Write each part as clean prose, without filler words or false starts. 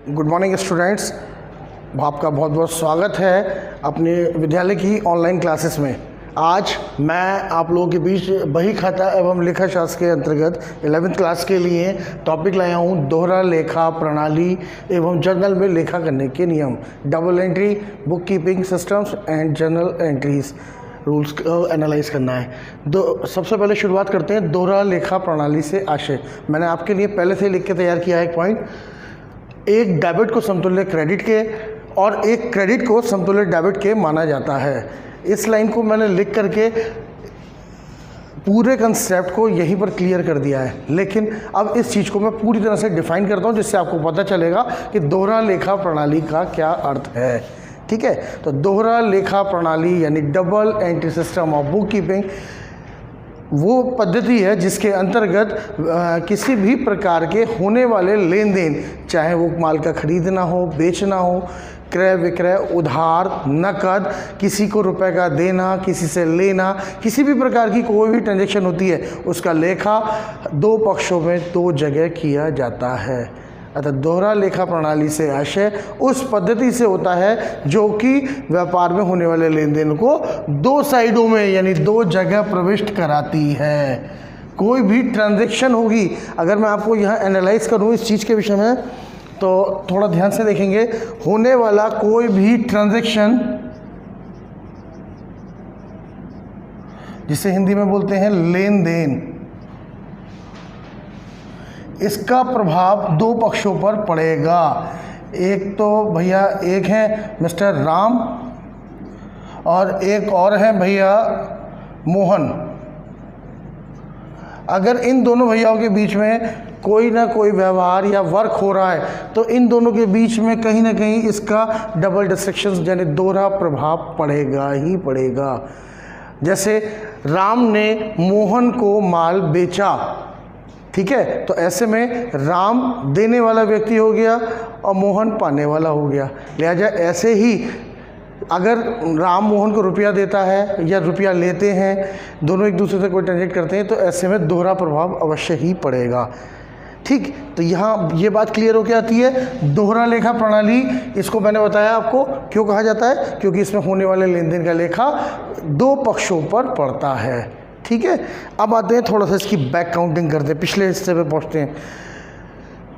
Good morning students, आपका बहुत बहुत स्वागत है अपने विद्यालय की ऑनलाइन क्लासेस में। आज मैं आप लोगों के बीच बही खाता एवं लेखा शास्त्र के अंतर्गत 11th क्लास के लिए टॉपिक लाया हूँ दोहरा लेखा प्रणाली एवं जर्नल में लेखा करने के नियम, double entry, book keeping systems and journal entries rules को एनालाइज करना है। सबसे पहले शुरुआत करते हैं दोहरा लेखा प्रणाली से आशय। मैंने आपके लिए पहले से लिख के तैयार किया है एक पॉइंट। एक डेबिट को समतुल्य क्रेडिट के और एक क्रेडिट को समतुल्य डेबिट के माना जाता है। इस लाइन को मैंने लिख करके पूरे कंसेप्ट को यहीं पर क्लियर कर दिया है, लेकिन अब इस चीज़ को मैं पूरी तरह से डिफाइन करता हूँ जिससे आपको पता चलेगा कि दोहरा लेखा प्रणाली का क्या अर्थ है। ठीक है, तो दोहरा लेखा प्रणाली यानी double entry system of book keeping वो पद्धति है जिसके अंतर्गत किसी भी प्रकार के होने वाले लेन देन, चाहे वो माल का खरीदना हो, बेचना हो, क्रय विक्रय, उधार, नकद, किसी को रुपए का देना, किसी से लेना, किसी भी प्रकार की कोई भी ट्रांजैक्शन होती है उसका लेखा दो पक्षों में दो जगह किया जाता है। अतः दोहरा लेखा प्रणाली से आशय उस पद्धति से होता है जो कि व्यापार में होने वाले लेन देन को दो साइडों में यानी दो जगह प्रविष्ट कराती है। कोई भी ट्रांजैक्शन होगी, अगर मैं आपको यहाँ एनालाइज करूँ इस चीज़ के विषय में तो थोड़ा ध्यान से देखेंगे। होने वाला कोई भी ट्रांजैक्शन जिसे हिंदी में बोलते हैं लेन देन, इसका प्रभाव दो पक्षों पर पड़ेगा। एक तो भैया एक है मिस्टर राम और एक और है भैया मोहन। अगर इन दोनों भैयाओं के बीच में कोई ना कोई व्यवहार या वर्क हो रहा है तो इन दोनों के बीच में कहीं ना कहीं इसका डबल डिस्ट्रक्शन यानी दोहरा प्रभाव पड़ेगा ही पड़ेगा। जैसे राम ने मोहन को माल बेचा, ठीक है, तो ऐसे में राम देने वाला व्यक्ति हो गया और मोहन पाने वाला हो गया। लिहाजा ऐसे ही अगर राम मोहन को रुपया देता है या रुपया लेते हैं, दोनों एक दूसरे से कोई ट्रांजेक्ट करते हैं, तो ऐसे में दोहरा प्रभाव अवश्य ही पड़ेगा। ठीक, तो यहाँ ये बात क्लियर हो के आती है। दोहरा लेखा प्रणाली, इसको मैंने बताया आपको क्यों कहा जाता है, क्योंकि इसमें होने वाले लेन देन का लेखा दो पक्षों पर पड़ता है। ठीक है, अब आते हैं थोड़ा सा इसकी बैक काउंटिंग करते हैं, पिछले हिस्से पे पहुँचते हैं।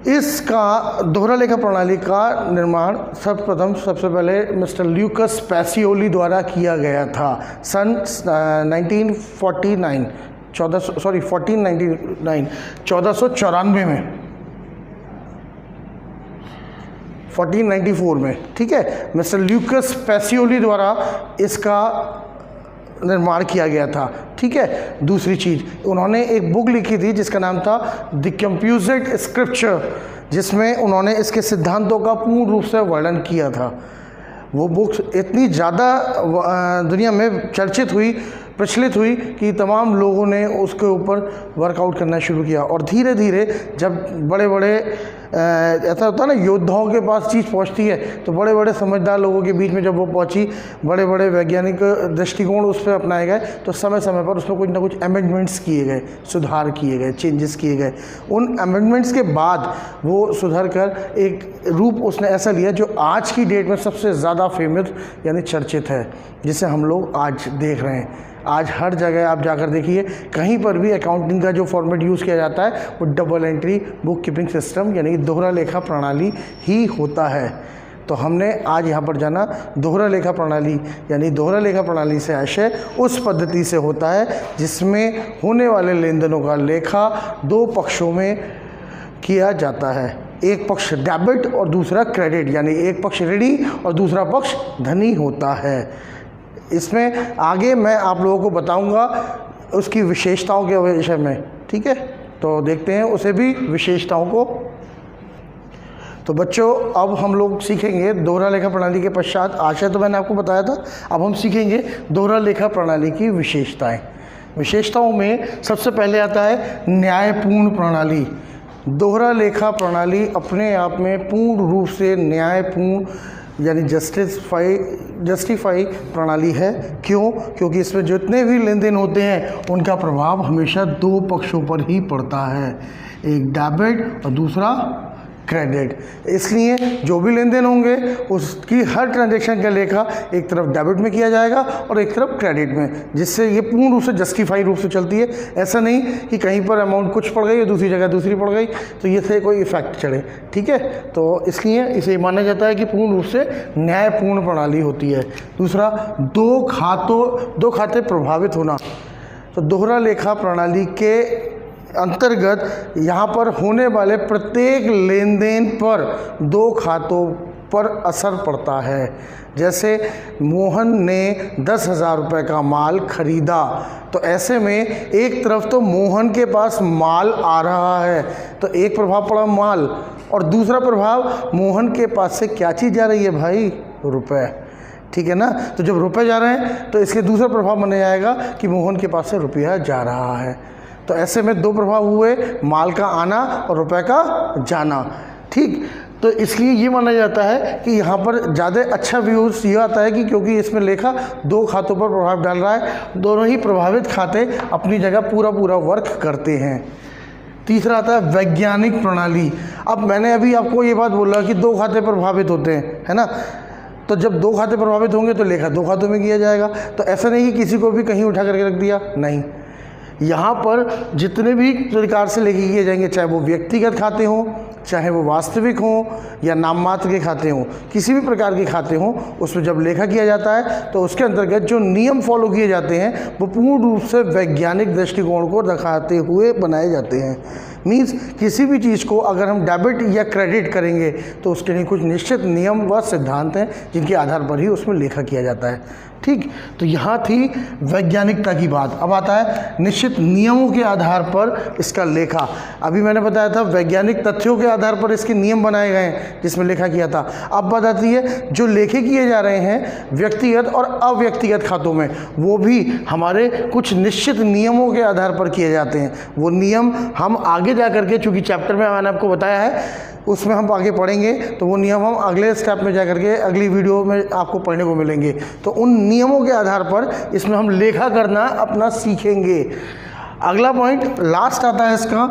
इसका दोहरा लेखा प्रणाली का निर्माण सर्वप्रथम सबसे पहले मिस्टर ल्यूकस पैसियोली द्वारा किया गया था सन 1499 1494 में, 1494 में। ठीक है, मिस्टर ल्यूकस पैसियोली द्वारा इसका निर्माण किया गया था। ठीक है, दूसरी चीज़, उन्होंने एक बुक लिखी थी जिसका नाम था द कंप्यूटेड स्क्रिप्चर, जिसमें उन्होंने इसके सिद्धांतों का पूर्ण रूप से वर्णन किया था। वो बुक्स इतनी ज़्यादा दुनिया में चर्चित हुई, प्रचलित हुई कि तमाम लोगों ने उसके ऊपर वर्कआउट करना शुरू किया। और धीरे धीरे जब बड़े बड़े ऐसा होता है ना, योद्धाओं के पास चीज़ पहुंचती है, तो बड़े बड़े समझदार लोगों के बीच में जब वो पहुंची, बड़े बड़े वैज्ञानिक दृष्टिकोण उस पर अपनाए गए, तो समय समय पर उसमें कुछ ना कुछ अमेंडमेंट्स किए गए, सुधार किए गए, चेंजेस किए गए। उन अमेंडमेंट्स के बाद वो सुधर कर एक रूप उसने ऐसा लिया जो आज की डेट में सबसे ज़्यादा फेमस यानी चर्चित है, जिसे हम लोग आज देख रहे हैं। आज हर जगह आप जाकर देखिए, कहीं पर भी अकाउंटिंग का जो फॉर्मेट यूज़ किया जाता है वो double entry book keeping system यानी दोहरा लेखा प्रणाली ही होता है। तो हमने आज यहाँ पर जाना दोहरा लेखा प्रणाली यानी दोहरा लेखा प्रणाली से आशय उस पद्धति से होता है जिसमें होने वाले लेन देनों का लेखा दो पक्षों में किया जाता है। एक पक्ष डेबिट और दूसरा क्रेडिट, यानी एक पक्ष ऋणी और दूसरा पक्ष धनी होता है। इसमें आगे मैं आप लोगों को बताऊंगा उसकी विशेषताओं के विषय में। ठीक है, तो देखते हैं उसे भी विशेषताओं को। तो बच्चों, अब हम लोग सीखेंगे दोहरा लेखा प्रणाली के पश्चात, आशय तो मैंने आपको बताया था, अब हम सीखेंगे दोहरा लेखा प्रणाली की विशेषताएं। विशेषताओं में सबसे पहले आता है न्यायपूर्ण प्रणाली। दोहरा लेखा प्रणाली अपने आप में पूर्ण रूप से न्यायपूर्ण यानी जस्टिफाई प्रणाली है। क्यों? क्योंकि इसमें जितने भी लेन देन होते हैं उनका प्रभाव हमेशा दो पक्षों पर ही पड़ता है, एक डेबिट और दूसरा क्रेडिट। इसलिए जो भी लेन देन होंगे उसकी हर ट्रांजैक्शन का लेखा एक तरफ डेबिट में किया जाएगा और एक तरफ क्रेडिट में, जिससे ये पूर्ण रूप से जस्टिफाइड रूप से चलती है। ऐसा नहीं कि कहीं पर अमाउंट कुछ पड़ गई और दूसरी जगह दूसरी पड़ गई तो ये से कोई इफेक्ट चढ़े, ठीक है। तो इसलिए इसे माना जाता है कि पूर्ण रूप से न्यायपूर्ण प्रणाली होती है। दूसरा, दो खाते प्रभावित होना। तो दोहरा लेखा प्रणाली के अंतर्गत यहाँ पर होने वाले प्रत्येक लेन देन पर दो खातों पर असर पड़ता है। जैसे मोहन ने 10,000 रुपये का माल खरीदा, तो ऐसे में एक तरफ तो मोहन के पास माल आ रहा है तो एक प्रभाव पड़ा माल, और दूसरा प्रभाव मोहन के पास से क्या चीज़ जा रही है भाई, रुपए, ठीक है ना। तो जब रुपए जा रहे हैं तो इसके दूसरा प्रभाव माना जाएगा कि मोहन के पास से रुपया जा रहा है। तो ऐसे में दो प्रभाव हुए, माल का आना और रुपए का जाना, ठीक। तो इसलिए ये माना जाता है कि यहाँ पर ज़्यादा अच्छा व्यूज़ ये आता है कि क्योंकि इसमें लेखा दो खातों पर प्रभाव डाल रहा है, दोनों ही प्रभावित खाते अपनी जगह पूरा वर्क करते हैं। तीसरा आता है वैज्ञानिक प्रणाली। अब मैंने अभी आपको ये बात बोला कि दो खाते प्रभावित होते हैं, है ना। तो जब दो खाते प्रभावित होंगे तो लेखा दो खातों में किया जाएगा। तो ऐसा नहीं कि किसी को भी कहीं उठा करके रख दिया, नहीं। यहाँ पर जितने भी प्रकार से लेखे किए जाएंगे, चाहे वो व्यक्तिगत खाते हों, चाहे वो वास्तविक हों या नाम मात्र के खाते हों, किसी भी प्रकार के खाते हों, उसमें जब लेखा किया जाता है तो उसके अंतर्गत जो नियम फॉलो किए जाते हैं वो पूर्ण रूप से वैज्ञानिक दृष्टिकोण को दिखाते हुए बनाए जाते हैं। मीन्स किसी भी चीज़ को अगर हम डेबिट या क्रेडिट करेंगे तो उसके लिए कुछ निश्चित नियम व सिद्धांत हैं जिनके आधार पर ही उसमें लेखा किया जाता है, ठीक। तो यहाँ थी वैज्ञानिकता की बात। अब आता है निश्चित नियमों के आधार पर इसका लेखा। अभी मैंने बताया था वैज्ञानिक तथ्यों के आधार पर इसके नियम बनाए गए हैं जिसमें लेखा किया था। अब बात आती है जो लेखे किए जा रहे हैं व्यक्तिगत और अव्यक्तिगत खातों में, वो भी हमारे कुछ निश्चित नियमों के आधार पर किए जाते हैं। वो नियम हम आगे जा करके, चूँकि चैप्टर में मैंने आपको बताया है उसमें हम आगे पढ़ेंगे, तो वो नियम हम अगले स्टेप में जा करके अगली वीडियो में आपको पढ़ने को मिलेंगे। तो उन नियमों के आधार पर इसमें हम लेखा करना अपना सीखेंगे। अगला पॉइंट लास्ट आता है इसका,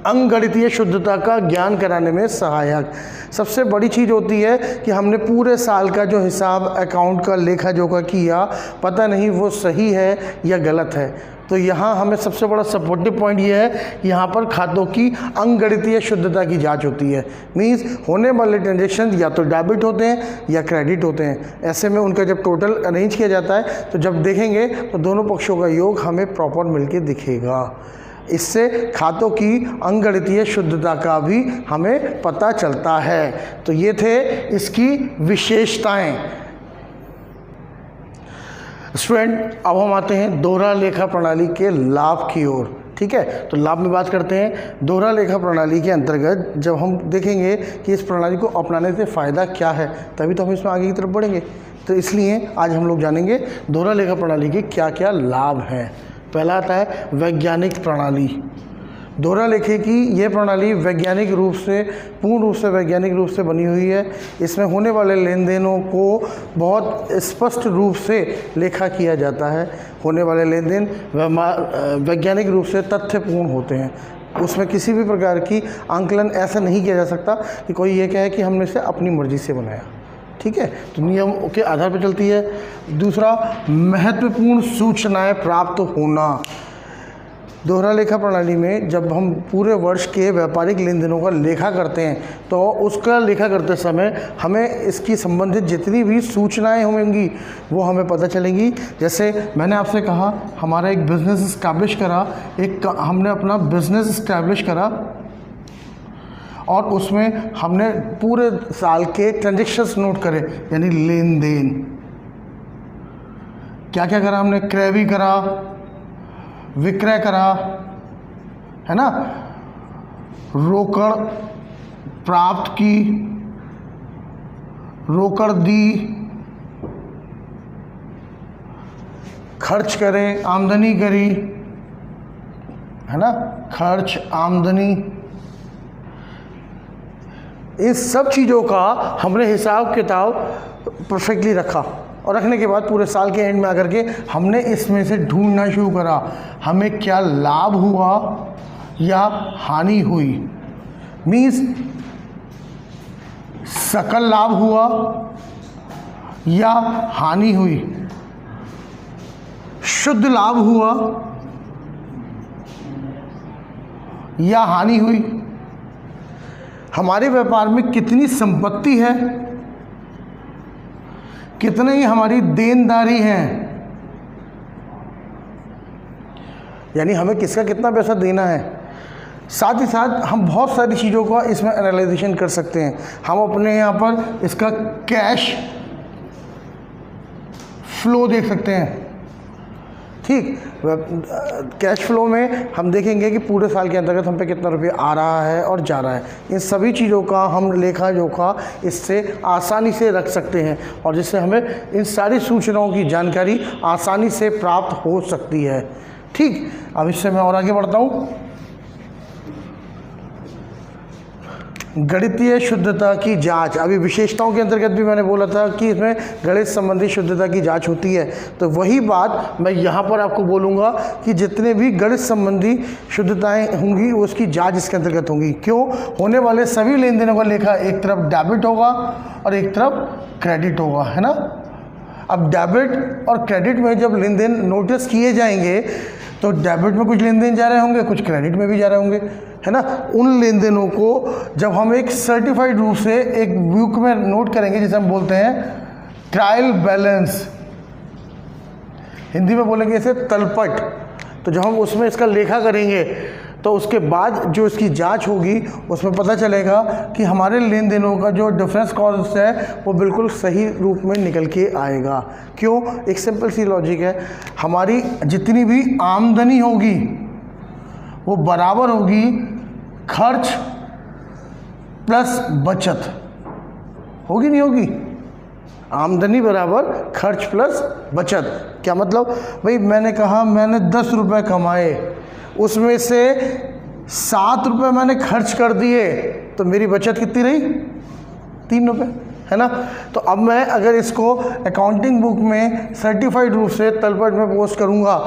अंकगणितीय शुद्धता का ज्ञान कराने में सहायक। सबसे बड़ी चीज़ होती है कि हमने पूरे साल का जो हिसाब अकाउंट का लेखा जोखा किया, पता नहीं वो सही है या गलत है। तो यहाँ हमें सबसे बड़ा सपोर्टिव पॉइंट ये है, यहाँ पर खातों की अंकगणितीय शुद्धता की जांच होती है। मीन्स होने वाले ट्रांजेक्शन या तो डेबिट होते हैं या क्रेडिट होते हैं। ऐसे में उनका जब टोटल अरेंज किया जाता है तो जब देखेंगे तो दोनों पक्षों का योग हमें प्रॉपर मिलके दिखेगा। इससे खातों की अंकगणितीय शुद्धता का भी हमें पता चलता है। तो ये थे इसकी विशेषताएं। स्टूडेंट, अब हम आते हैं दोहरा लेखा प्रणाली के लाभ की ओर, ठीक है। तो लाभ में बात करते हैं। दोहरा लेखा प्रणाली के अंतर्गत जब हम देखेंगे कि इस प्रणाली को अपनाने से फ़ायदा क्या है, तभी तो हम इसमें आगे की तरफ बढ़ेंगे। तो इसलिए आज हम लोग जानेंगे दोहरा लेखा प्रणाली के क्या क्या लाभ हैं। पहला आता है वैज्ञानिक प्रणाली। दोहरा लेखे की यह प्रणाली वैज्ञानिक रूप से, पूर्ण रूप से वैज्ञानिक रूप से बनी हुई है। इसमें होने वाले लेन देनों को बहुत स्पष्ट रूप से लेखा किया जाता है। होने वाले लेन देन वैज्ञानिक रूप से तथ्यपूर्ण होते हैं। उसमें किसी भी प्रकार की आंकलन ऐसा नहीं किया जा सकता कि कोई ये कहे कि हमने इसे अपनी मर्जी से बनाया, ठीक है। तो नियम के आधार पर चलती है। दूसरा, महत्वपूर्ण सूचनाएं प्राप्त होना। दोहरा लेखा प्रणाली में जब हम पूरे वर्ष के व्यापारिक लेन देनों का लेखा करते हैं तो उसका लेखा करते समय हमें इसकी संबंधित जितनी भी सूचनाएं होंगी वो हमें पता चलेंगी। जैसे मैंने आपसे कहा हमारा एक बिज़नेस इस्टेब्लिश करा, हमने अपना बिज़नेस इस्टेब्लिश करा और उसमें हमने पूरे साल के ट्रांजेक्शन्स नोट करे, यानी लेन देन। क्या क्या करा हमने? क्रय भी करा, विक्रय करा, है ना, रोकड़ प्राप्त की, रोकड़ दी, खर्च करे, आमदनी करी, है ना, खर्च, आमदनी, इस सब चीज़ों का हमने हिसाब किताब परफेक्टली रखा और रखने के बाद पूरे साल के एंड में आकर के हमने इसमें से ढूंढना शुरू करा हमें क्या लाभ हुआ या हानि हुई। मीन्स सकल लाभ हुआ या हानि हुई, शुद्ध लाभ हुआ या हानि हुई, हमारे व्यापार में कितनी संपत्ति है, कितनी ही हमारी देनदारी है, यानी हमें किसका कितना पैसा देना है। साथ ही साथ हम बहुत सारी चीज़ों का इसमें एनालाइजेशन कर सकते हैं। हम अपने यहाँ पर इसका कैश फ्लो देख सकते हैं, ठीक। कैश फ्लो में हम देखेंगे कि पूरे साल के अंतर्गत हम पे कितना रुपये आ रहा है और जा रहा है। इन सभी चीज़ों का हम लेखा जोखा इससे आसानी से रख सकते हैं और जिससे हमें इन सारी सूचनाओं की जानकारी आसानी से प्राप्त हो सकती है, ठीक। अब इससे मैं और आगे बढ़ता हूँ। गणितीय शुद्धता की जांच, अभी विशेषताओं के अंतर्गत भी मैंने बोला था कि इसमें गणित संबंधी शुद्धता की जांच होती है, तो वही बात मैं यहाँ पर आपको बोलूँगा कि जितने भी गणित संबंधी शुद्धताएं होंगी उसकी जांच इसके अंतर्गत होंगी। क्यों? होने वाले सभी लेन देनों का लेखा एक तरफ डेबिट होगा और एक तरफ क्रेडिट होगा, है ना। अब डेबिट और क्रेडिट में जब लेन देन नोटिस किए जाएंगे तो डेबिट में कुछ लेन देन जा रहे होंगे, कुछ क्रेडिट में भी जा रहे होंगे, है ना। उन लेन देनों को जब हम एक सर्टिफाइड रूप से एक बुक में नोट करेंगे, जिसे हम बोलते हैं ट्रायल बैलेंस, हिंदी में बोलेंगे इसे तलपट, तो जब हम उसमें इसका लेखा करेंगे तो उसके बाद जो इसकी जांच होगी उसमें पता चलेगा कि हमारे लेन देनों का जो डिफरेंस कॉस्ट है वो बिल्कुल सही रूप में निकल के आएगा। क्यों? एक सिंपल सी लॉजिक है, हमारी जितनी भी आमदनी होगी वो बराबर होगी खर्च प्लस बचत, होगी नहीं होगी? आमदनी बराबर खर्च प्लस बचत। क्या मतलब? भाई मैंने कहा मैंने 10 रुपये कमाए, उसमें से 7 रुपये मैंने खर्च कर दिए, तो मेरी बचत कितनी रही? 3 रुपये, है ना। तो अब मैं अगर इसको अकाउंटिंग बुक में सर्टिफाइड रूप से तलपट में पोस्ट करूँगा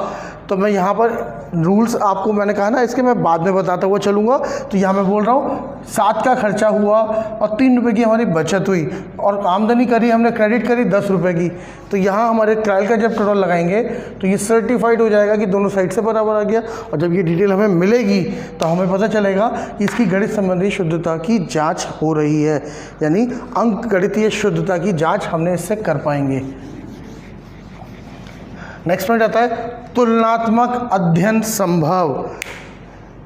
तो मैं यहाँ पर रूल्स आपको मैंने कहा ना इसके मैं बाद में बताता हुआ चलूँगा। तो यहाँ मैं बोल रहा हूँ 7 का खर्चा हुआ और 3 रुपये की हमारी बचत हुई और आमदनी करी हमने, क्रेडिट करी 10 रुपये की। तो यहाँ हमारे ट्रायल का जब टोटल लगाएंगे तो ये सर्टिफाइड हो जाएगा कि दोनों साइड से बराबर आ गया। और जब ये डिटेल हमें मिलेगी तो हमें पता चलेगा कि इसकी गणित संबंधी शुद्धता की जाँच हो रही है, यानी अंक गणितीय शुद्धता की जाँच हमने इससे कर पाएंगे। नेक्स्ट पॉइंट आता है तुलनात्मक अध्ययन संभव।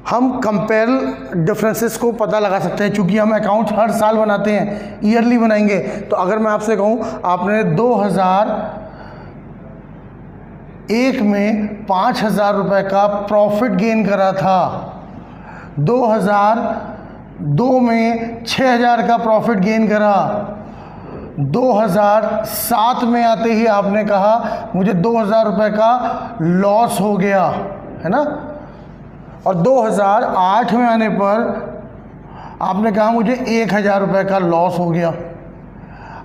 हम कंपेयर डिफरेंसेस को पता लगा सकते हैं, चूंकि हम अकाउंट हर साल बनाते हैं, ईयरली बनाएंगे। तो अगर मैं आपसे कहूं आपने 2001 में 5,000 रुपये का प्रॉफिट गेन करा था, 2002 में 6,000 का प्रॉफिट गेन करा, 2007 में आते ही आपने कहा मुझे 2,000 रुपये का लॉस हो गया, है ना। और 2008 में आने पर आपने कहा मुझे 1,000 रुपये का लॉस हो गया।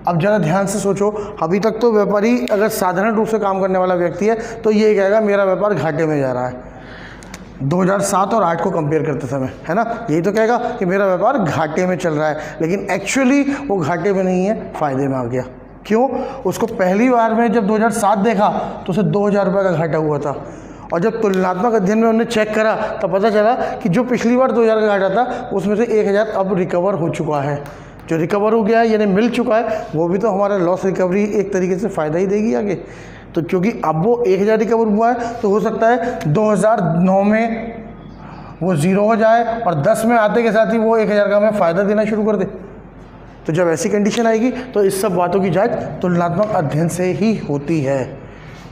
अब ज़रा ध्यान से सोचो, अभी तक तो व्यापारी अगर साधारण रूप से काम करने वाला व्यक्ति है तो ये कहेगा मेरा व्यापार घाटे में जा रहा है, 2007 और 8 को कंपेयर करते समय, है ना। यही तो कहेगा कि मेरा व्यापार घाटे में चल रहा है, लेकिन एक्चुअली वो घाटे में नहीं है, फ़ायदे में आ गया। क्यों? उसको पहली बार में जब 2007 देखा तो उसे 2,000 रुपये का घाटा हुआ था, और जब तुलनात्मक अध्ययन में उन्होंने चेक करा तो पता चला कि जो पिछली बार 2,000 का घाटा था उसमें से 1,000 अब रिकवर हो चुका है। जो रिकवर हो गया है यानी मिल चुका है, वो भी तो हमारा लॉस रिकवरी एक तरीके से फ़ायदा ही देगी आगे। तो क्योंकि अब वो 1,000 रिकवर हुआ है तो हो सकता है 2009 में वो 0 हो जाए और 10 में आते के साथ ही वो 1,000 का हमें फ़ायदा देना शुरू कर दे। तो जब ऐसी कंडीशन आएगी तो इस सब बातों की जांच तुलनात्मक अध्ययन से ही होती है,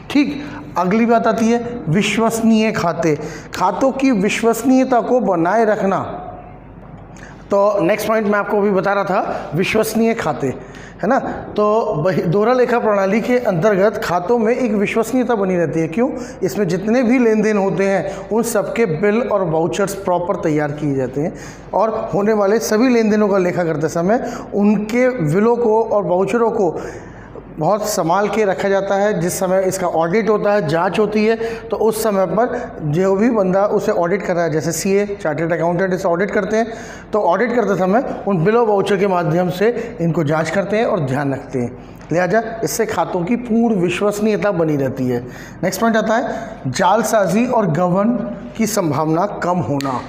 ठीक। अगली बात आती है विश्वसनीय खाते। खातों की विश्वसनीयता को बनाए रखना। तो नेक्स्ट पॉइंट मैं आपको अभी बता रहा था, विश्वसनीय खाते, है ना। तो दोहरा लेखा प्रणाली के अंतर्गत खातों में एक विश्वसनीयता बनी रहती है। क्यों? इसमें जितने भी लेन देन होते हैं उन सबके बिल और वाउचर्स प्रॉपर तैयार किए जाते हैं और होने वाले सभी लेन देनों का लेखा करते समय उनके बिलों को और वाउचरों को बहुत संभाल के रखा जाता है। जिस समय इसका ऑडिट होता है, जांच होती है, तो उस समय पर जो भी बंदा उसे ऑडिट कर रहा है, जैसे सीए, चार्टर्ड अकाउंटेंट इसे ऑडिट करते हैं, तो ऑडिट करते समय उन बिल और वाउचर के माध्यम से इनको जांच करते हैं और ध्यान रखते हैं। लिहाजा इससे खातों की पूर्ण विश्वसनीयता बनी रहती है। नेक्स्ट पॉइंट आता है जालसाजी और गबन की संभावना कम होना।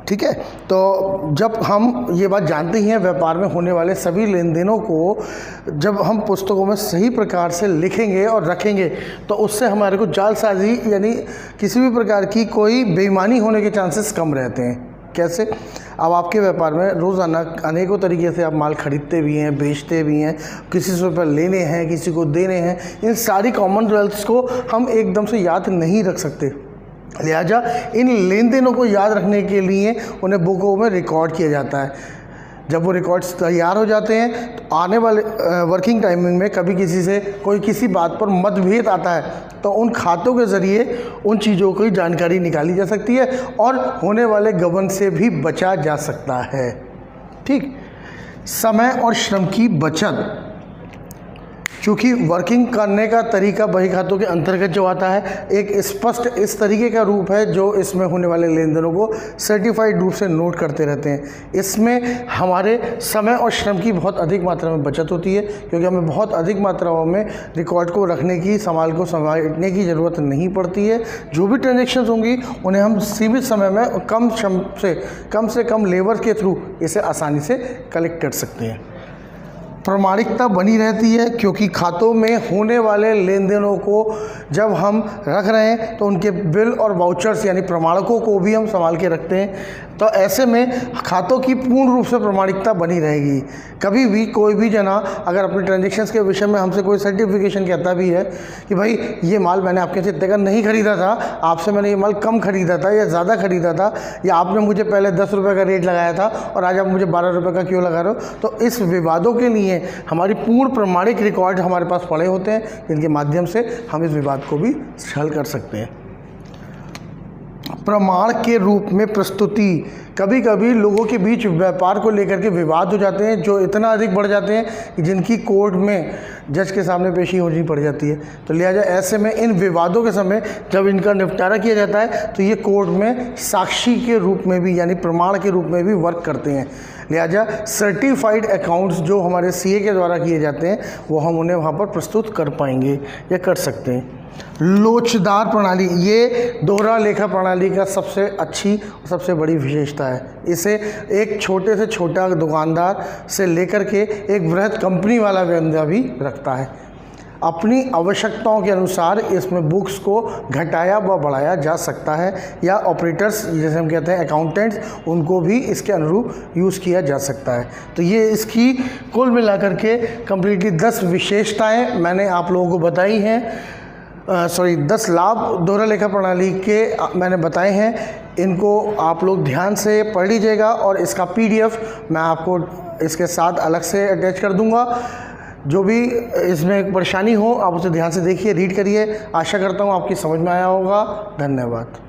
ठीक है, तो जब हम ये बात जानते ही हैं, व्यापार में होने वाले सभी लेन देनों को जब हम पुस्तकों में सही प्रकार से लिखेंगे और रखेंगे, तो उससे हमारे को जालसाजी यानी किसी भी प्रकार की कोई बेईमानी होने के चांसेस कम रहते हैं। कैसे? अब आपके व्यापार में रोज़ाना अनेकों तरीके से आप माल खरीदते भी हैं, बेचते भी हैं, किसी से रुपये लेने हैं, किसी को देने हैं। इन सारी कॉमनवेल्थ्स को हम एकदम से याद नहीं रख सकते। लिहाजा इन लेन देनों को याद रखने के लिए उन्हें बुकों में रिकॉर्ड किया जाता है। जब वो रिकॉर्ड्स तैयार हो जाते हैं, तो आने वाले वर्किंग टाइमिंग में कभी किसी से कोई किसी बात पर मतभेद आता है, तो उन खातों के ज़रिए उन चीज़ों की जानकारी निकाली जा सकती है और होने वाले गबन से भी बचा जा सकता है। ठीक, समय और श्रम की बचत। चूँकि वर्किंग करने का तरीका बही खातों के अंतर्गत जो आता है, एक स्पष्ट इस तरीके का रूप है जो इसमें होने वाले लेन देनों को सर्टिफाइड रूप से नोट करते रहते हैं। इसमें हमारे समय और श्रम की बहुत अधिक मात्रा में बचत होती है, क्योंकि हमें बहुत अधिक मात्राओं में रिकॉर्ड को रखने की, को संभालने की ज़रूरत नहीं पड़ती है। जो भी ट्रांजेक्शन्स होंगी उन्हें हम सीमित समय में कम श्रम से कम लेबर के थ्रू इसे आसानी से कलेक्ट कर सकते हैं। प्रामाणिकता बनी रहती है, क्योंकि खातों में होने वाले लेन देनों को जब हम रख रहे हैं तो उनके बिल और वाउचर्स यानी प्रमाणकों को भी हम संभाल के रखते हैं। तो ऐसे में खातों की पूर्ण रूप से प्रामाणिकता बनी रहेगी। कभी भी कोई भी जना अगर अपने ट्रांजेक्शन्स के विषय में हमसे कोई सर्टिफिकेशन कहता भी है कि भाई ये माल मैंने आपके से इतने का नहीं खरीदा था, आपसे मैंने ये माल कम खरीदा था या ज़्यादा खरीदा था, या आपने मुझे पहले 10 रुपये का रेट लगाया था और आज आप मुझे 12 रुपये का क्यों लगा रहे हो, तो इस विवादों के लिए हमारी पूर्ण प्रमाणिक रिकॉर्ड हमारे पास पड़े होते हैं, जिनके माध्यम से हम इस विवाद को भी हल कर सकते हैं। प्रमाण के रूप में प्रस्तुति। कभी कभी लोगों के बीच व्यापार को लेकर के विवाद हो जाते हैं जो इतना अधिक बढ़ जाते हैं कि जिनकी कोर्ट में जज के सामने पेशी होनी पड़ जाती है। तो लिहाजा ऐसे में इन विवादों के समय जब इनका निपटारा किया जाता है तो ये कोर्ट में साक्षी के रूप में भी यानी प्रमाण के रूप में भी वर्क करते हैं। लिहाजा सर्टिफाइड अकाउंट्स जो हमारे सीए के द्वारा किए जाते हैं वो हम उन्हें वहाँ पर प्रस्तुत कर पाएंगे या कर सकते हैं। लोचदार प्रणाली, ये दोहरा लेखा प्रणाली का सबसे अच्छी और सबसे बड़ी विशेषता है। इसे एक छोटे से छोटा दुकानदार से लेकर के एक बृहद कंपनी वाला बंदा भी रखता है। अपनी आवश्यकताओं के अनुसार इसमें बुक्स को घटाया व बढ़ाया जा सकता है, या ऑपरेटर्स जैसे हम कहते हैं अकाउंटेंट्स, उनको भी इसके अनुरूप यूज़ किया जा सकता है। तो ये इसकी कुल मिलाकर के कम्प्लीटली 10 विशेषताएं मैंने आप लोगों को बताई हैं। 10 लाभ दोहरा लेखा प्रणाली के मैंने बताए हैं। इनको आप लोग ध्यान से पढ़ लीजिएगा और इसका PDF मैं आपको इसके साथ अलग से अटैच कर दूंगा। जो भी इसमें परेशानी हो आप उसे ध्यान से देखिए, रीड करिए। आशा करता हूँ आपकी समझ में आया होगा। धन्यवाद।